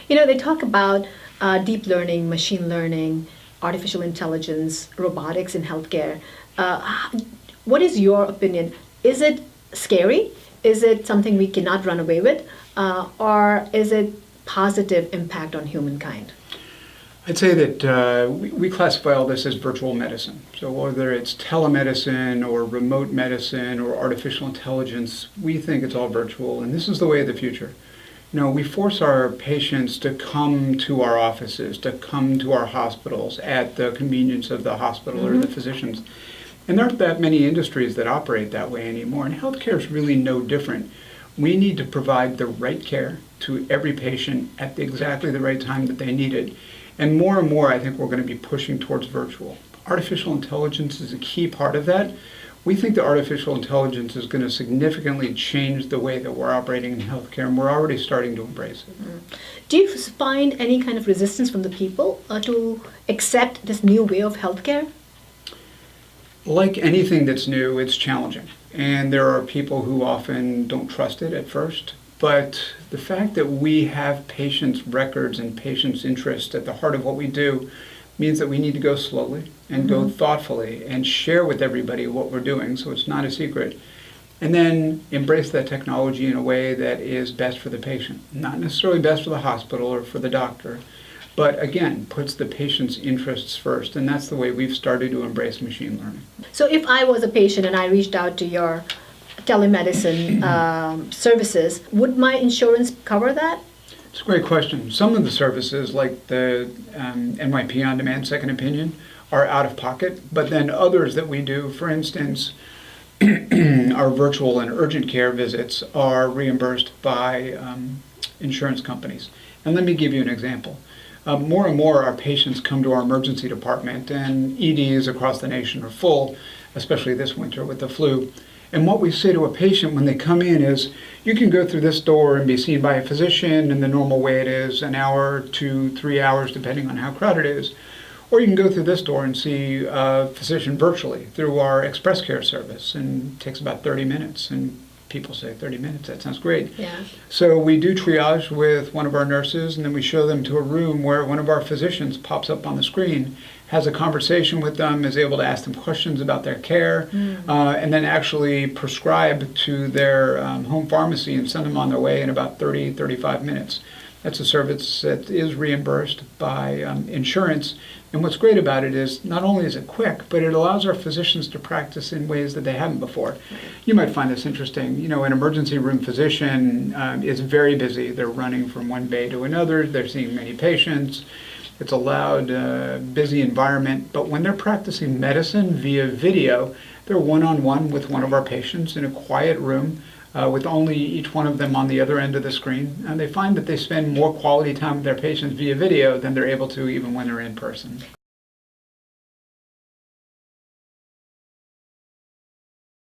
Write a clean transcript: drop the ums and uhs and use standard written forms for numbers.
They talk about deep learning, machine learning, artificial intelligence, robotics in healthcare. What is your opinion? Is it scary? Is it something we cannot run away with? Or is it positive impact on humankind? I'd say that we classify all this as virtual medicine. So whether it's telemedicine or remote medicine or artificial intelligence, we think it's all virtual, and this is the way of the future. We force our patients to come to our offices, to come to our hospitals at the convenience of the hospital or the physicians. And there aren't that many industries that operate that way anymore, and healthcare is really no different. We need to provide the right care to every patient at exactly the right time that they need it. And more, I think we're going to be pushing towards virtual. Artificial intelligence is a key part of that. We think that artificial intelligence is going to significantly change the way that we're operating in healthcare, and we're already starting to embrace it. Do you find any kind of resistance from the people to accept this new way of healthcare? Like anything that's new, it's challenging. And there are people who often don't trust it at first. But the fact that we have patients' records and patients' interests at the heart of what we do means that we need to go slowly and go thoughtfully and share with everybody what we're doing so it's not a secret. And then embrace that technology in a way that is best for the patient. Not necessarily best for the hospital or for the doctor, but again, puts the patient's interests first. And that's the way we've started to embrace machine learning. So if I was a patient and I reached out to your telemedicine services, would my insurance cover that? It's a great question. Some of the services, like the NYP On Demand Second Opinion, are out of pocket, but then others that we do, for instance, our virtual and urgent care visits are reimbursed by insurance companies. And let me give you an example. More and more our patients come to our emergency department, and EDs across the nation are full, especially this winter with the flu. And what we say to a patient when they come in is, you can go through this door and be seen by a physician in the normal way it is, an hour to 3 hours, depending on how crowded it is. Or you can go through this door and see a physician virtually through our express care service, and it takes about 30 minutes. And people say, 30 minutes, that sounds great. Yeah. So we do triage with one of our nurses, and then we show them to a room where one of our physicians pops up on the screen, has a conversation with them, is able to ask them questions about their care, and then actually prescribe to their home pharmacy and send them on their way in about 35 minutes. That's a service that is reimbursed by insurance. And what's great about it is not only is it quick, but it allows our physicians to practice in ways that they haven't before. You might find this interesting. An emergency room physician is very busy. They're running from one bay to another. They're seeing many patients. It's a loud, busy environment. But when they're practicing medicine via video, they're one-on-one with one of our patients in a quiet room with only each one of them on the other end of the screen. And they find that they spend more quality time with their patients via video than they're able to even when they're in person.